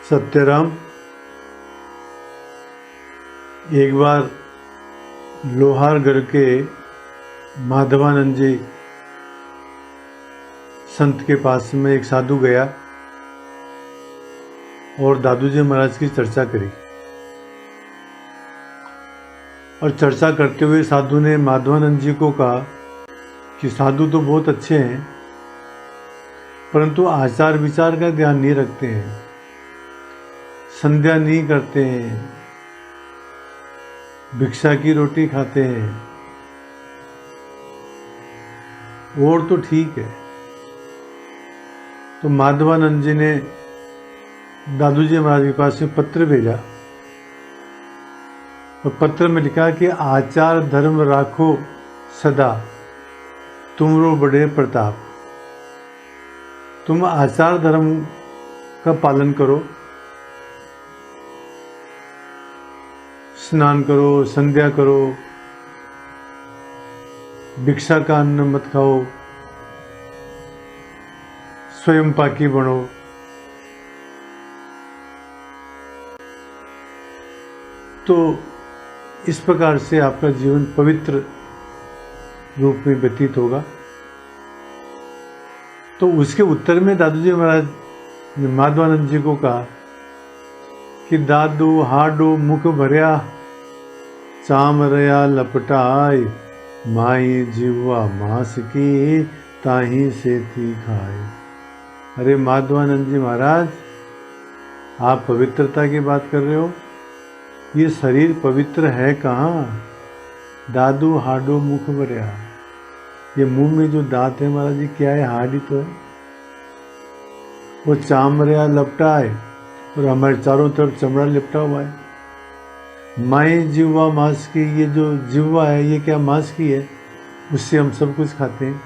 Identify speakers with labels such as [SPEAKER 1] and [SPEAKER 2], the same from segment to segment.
[SPEAKER 1] सत्यराम, एक बार लोहारगढ़ के माधवानंद जी संत के पास में एक साधु गया और दादू जी महाराज की चर्चा करी। और चर्चा करते हुए साधु ने माधवानंद जी को कहा कि साधु तो बहुत अच्छे हैं, परंतु आचार विचार का ध्यान नहीं रखते हैं, संध्या नहीं करते हैं, भिक्षा की रोटी खाते हैं, और तो ठीक है। तो माधवानंद जी ने दादू जी महाराज के पास में पत्र भेजा और पत्र में लिखा कि आचार धर्म राखो सदा, तुमरो बड़े प्रताप। तुम आचार धर्म का पालन करो, स्नान करो, संध्या करो, भिक्षा का अन्न मत खाओ, स्वयं पाकी बनो। तो इस प्रकार से आपका जीवन पवित्र रूप में व्यतीत होगा। तो उसके उत्तर में दादू जी महाराज ने माधवानंद जी को कहा कि दादू हाडो मुख भरिया, चाम रया लपटाय, माई जीवा मांस की ताही से थी खाए। अरे माधवानंद जी महाराज, आप पवित्रता की बात कर रहे हो, ये शरीर पवित्र है कहाँ? दादू हाडो मुख भरिया, ये मुंह में जो दांत है महाराज जी क्या है? हाड ही तो है। वो चामड़िया लपटा है और हमारे चारों तरफ चमड़ा लिपटा हुआ है। माई जीवा मांस की, ये जो जीवा है ये क्या मांस की है? उससे हम सब कुछ खाते हैं।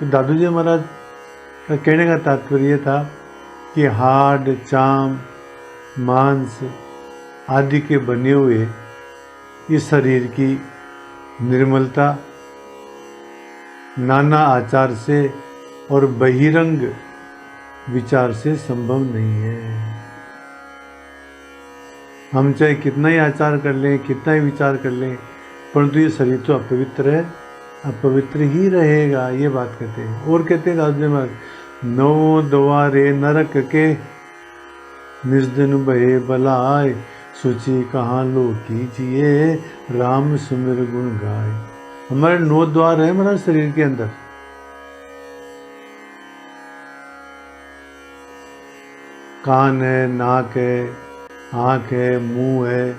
[SPEAKER 1] तो दादू जी महाराज का कहने का तात्पर्य था कि हाड, चाम, मांस आदि के बने हुए इस शरीर की निर्मलता नाना आचार से और बहिरंग विचार से संभव नहीं है। हम चाहे कितना ही आचार कर लें, कितना ही विचार कर लें, परंतु ये शरीर तो अपवित्र है, अपवित्र ही रहेगा, ये बात कहते हैं। और कहते हैं दादू जी महाराज, नौ द्वारे नरक के, निर्जन बहे बलाय, सूची कहाँ लो कीजिए, राम सुमिर गुण गाय। हमारे 9 द्वार है हमारे शरीर के अंदर। कान है, नाक है, आँख है, मुंह है,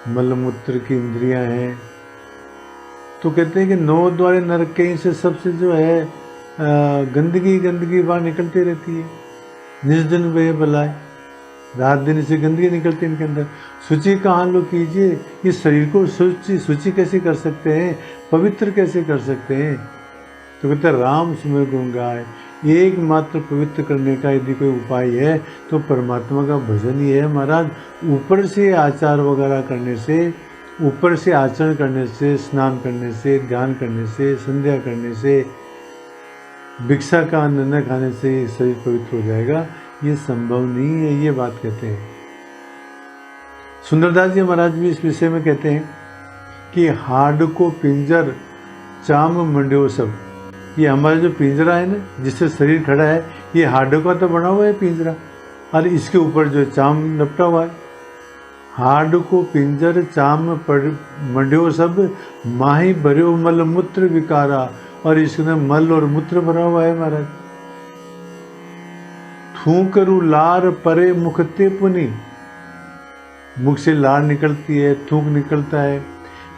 [SPEAKER 1] मलमूत्र की इंद्रियां हैं। तो कहते हैं कि 9 द्वारे नरक के, इनसे सबसे जो है गंदगी बाहर निकलती रहती है। निर्जन बहे बलाय, रात दिन से गंदगी निकलती है इनके अंदर। शुचि कहाँ लो कीजिए, इस शरीर को शुचि कैसे कर सकते हैं, पवित्र कैसे कर सकते हैं? तो कहते हैं राम सुमिर गुण गाय। एकमात्र पवित्र करने का यदि कोई उपाय है तो परमात्मा का भजन ही है महाराज। ऊपर से आचार वगैरह करने से, ऊपर से आचरण करने से, स्नान करने से, ध्यान करने से, संध्या करने से, भिक्षा का अन्न न खाने से शरीर पवित्र हो जाएगा, ये संभव नहीं है, ये बात कहते हैं। सुंदरदास जी महाराज भी इस विषय में कहते हैं कि हाड को पिंजर, चाम मंड्यो सब। ये हमारा जो पिंजरा है ना, जिससे शरीर खड़ा है, ये हाडों का तो बना हुआ है पिंजरा, और इसके ऊपर जो चाम लपटा हुआ है। हाड को पिंजर चाम मंड्यो सब, माही भर्यो मल मूत्र विकारा। और इसमें मल और मूत्र भरा हुआ है महाराज। थूकरू लार परे मुख ते पुनि, मुख से लार निकलती है, थूक निकलता है।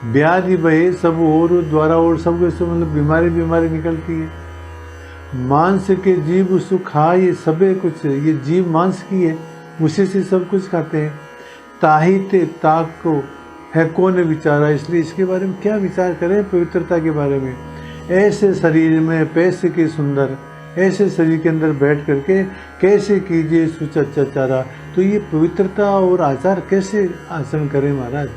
[SPEAKER 1] व्याधि बहे सब और द्वारा, और सब मतलब बीमारी निकलती है। मांस के जीव सुखा, ये सबे कुछ, ये जीव मांस की है, उसी से सब कुछ खाते हैं। ताही ते ताक को है कौन विचारा, इसलिए इसके बारे में क्या विचार करें पवित्रता के बारे में। ऐसे शरीर में पैसे के सुंदर, ऐसे शरीर के अंदर बैठ करके कैसे कीजिए सुचाचारा। तो ये पवित्रता और आचार कैसे आचरण करें महाराज?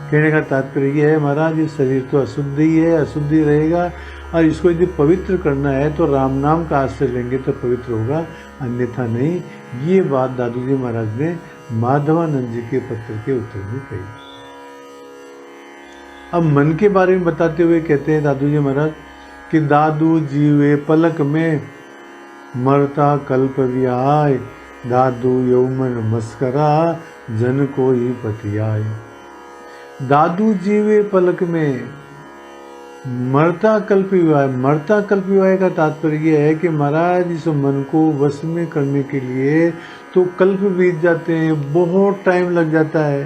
[SPEAKER 1] कहने का तात्पर्य ये है महाराज, ये शरीर तो अशुद्ध ही है, अशुद्ध ही रहेगा, और इसको यदि पवित्र करना है तो राम नाम का आश्रय लेंगे तो पवित्र होगा, अन्यथा नहीं। ये बात दादू जी महाराज ने माधवानंद जी के पत्र के उत्तर में कही। अब मन के बारे में बताते हुए कहते हैं दादू जी महाराज कि दादू जीवे पलक में मरता कल्प वियाय, दादू यौमन मस्करा जन को ही पतियाय। दादू जीवे पलक में मरता कल्प विवाह। मरता कल्प विवाह का तात्पर्य यह है कि महाराज इस मन को वश में करने के लिए तो कल्प बीत जाते हैं, बहुत टाइम लग जाता है,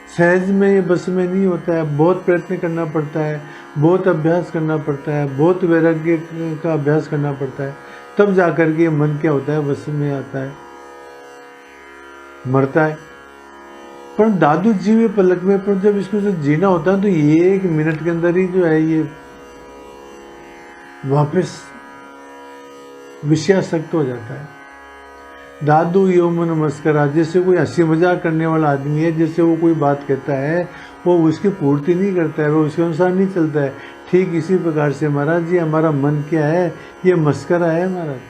[SPEAKER 1] सहज में ये बस में नहीं होता है, बहुत प्रयत्न करना पड़ता है, बहुत अभ्यास करना पड़ता है, बहुत वैराग्य का अभ्यास करना पड़ता है, तब जाकर के मन क्या होता है, वश में आता है, मरता है। पर दादू जीवे पलक में, पर जब इसको जो जीना होता है तो ये 1 मिनट के अंदर ही जो है ये वापस विषयासक्त हो जाता है। दादू यौमन मस्करा, जैसे कोई हंसी मजाक करने वाला आदमी है, जैसे वो कोई बात कहता है वो उसकी पूर्ति नहीं करता है, वो उसके अनुसार नहीं चलता है, ठीक इसी प्रकार से महाराज जी हमारा मन क्या है, ये मस्करा है महाराज।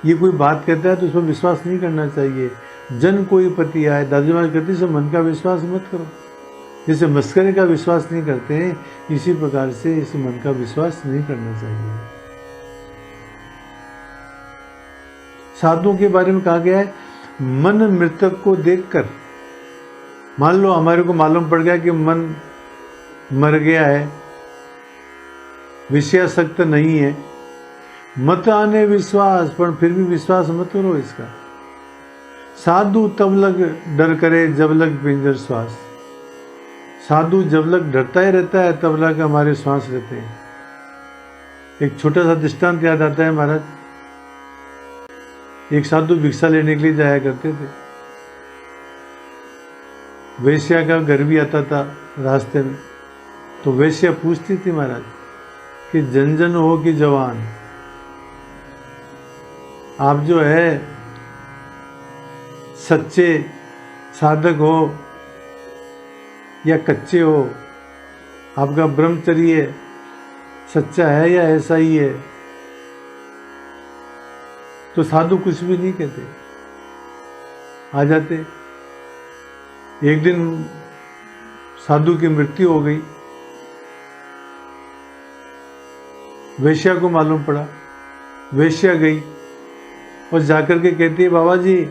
[SPEAKER 1] ये कोई बात कहता है तो उस पर विश्वास नहीं करना चाहिए। जन कोई पति आए, दादू महाराज कहते हैं मन का विश्वास मत करो। जैसे मस्करे का विश्वास नहीं करते हैं, इसी प्रकार से इस मन का विश्वास नहीं करना चाहिए। साधुओं के बारे में कहा गया है, मन मृतक को देखकर, मान लो हमारे को मालूम पड़ गया कि मन मर गया है, विषयासक्त नहीं है, मत आने विश्वास, पर फिर भी विश्वास मत करो इसका। साधु तब लग डर करे जब लग पिंजर श्वास। साधु जब लग डरता ही रहता है तब लग हमारे श्वास रहते हैं। एक छोटा सा दृष्टांत याद आता है महाराज। एक साधु भिक्षा लेने के लिए जाया करते थे, वेश्या का घर भी आता था रास्ते में, तो वेश्या पूछती थी महाराज कि जन जन हो कि जवान, आप जो है सच्चे साधक हो या कच्चे हो, आपका ब्रह्मचर्य सच्चा है या ऐसा ही है। तो साधु कुछ भी नहीं कहते, आ जाते। एक दिन साधु की मृत्यु हो गई, वेश्या को मालूम पड़ा, वेश्या गई और जाकर के कहती है, बाबा जी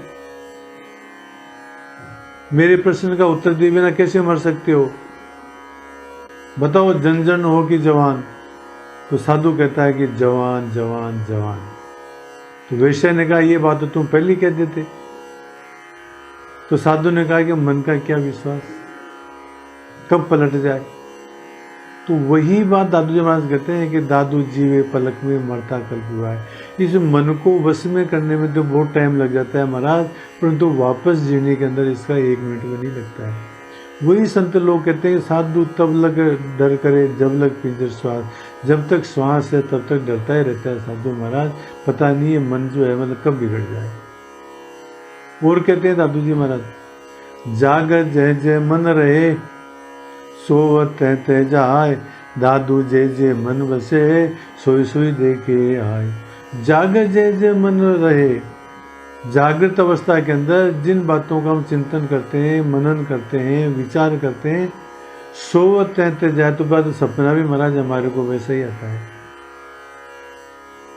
[SPEAKER 1] मेरे प्रश्न का उत्तर दिए बिना कैसे मर सकते हो, बताओ जन जन हो कि जवान। तो साधु कहता है कि जवान जवान जवान। तो वेश्या ने कहा ये बात तो तुम पहले कह देते। तो साधु ने कहा कि मन का क्या विश्वास, कब पलट जाए। तो वही बात दादू जी महाराज कहते हैं कि दादू जीवे पलक में मरता कल्प विवाह। इस मन को वश में करने में तो बहुत टाइम लग जाता है महाराज, परंतु वापस जीने के अंदर इसका 1 मिनट में नहीं लगता है। वही संत लोग कहते हैं साधु तब लग डर करे जब लग पिंजर श्वास। जब तक श्वास है तब तक डरता ही रहता है साधु महाराज, पता नहीं है मन जो है मतलब कब बिगड़ जाए। और कहते हैं दादू जी महाराज, जागर जय जय मन रहे सोवत तह जाए, दादू जय जय मन बसे सोई सोई देखे आए। जागर जय जय मन रहे, जागृत अवस्था के अंदर जिन बातों का हम चिंतन करते हैं, मनन करते हैं, विचार करते हैं, सोवत तह जाए, तो बाद सपना भी महाराज हमारे को वैसा ही आता है।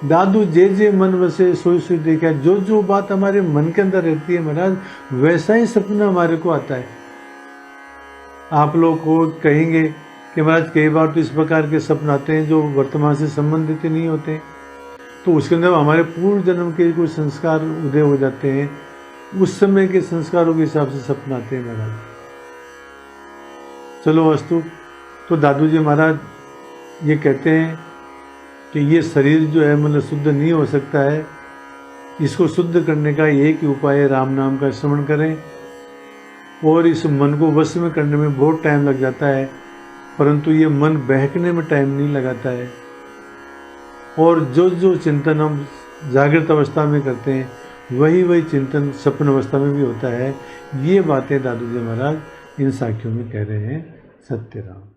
[SPEAKER 1] दादू जे जे मन बसे सोई सोई देखा, जो जो बात हमारे मन के अंदर रहती है महाराज वैसा ही सपना हमारे को आता है। आप लोग को कहेंगे कि महाराज कई बार तो इस प्रकार के सपने आते हैं जो वर्तमान से संबंधित नहीं होते, तो उसके अंदर हमारे पूर्व जन्म के कुछ संस्कार उदय हो जाते हैं, उस समय के संस्कारों के हिसाब से सपना आते हैं महाराज। चलो वस्तु तो दादू जी महाराज ये कहते हैं कि ये शरीर जो है मतलब शुद्ध नहीं हो सकता है, इसको शुद्ध करने का एक ही उपाय है, राम नाम का श्रवण करें। और इस मन को वश में करने में बहुत टाइम लग जाता है, परंतु ये मन बहकने में टाइम नहीं लगाता है। और जो जो चिंतन हम जागृत अवस्था में करते हैं वही वही चिंतन स्वप्न अवस्था में भी होता है। ये बातें दादू जी महाराज इन साखियों में कह रहे हैं। सत्य राम।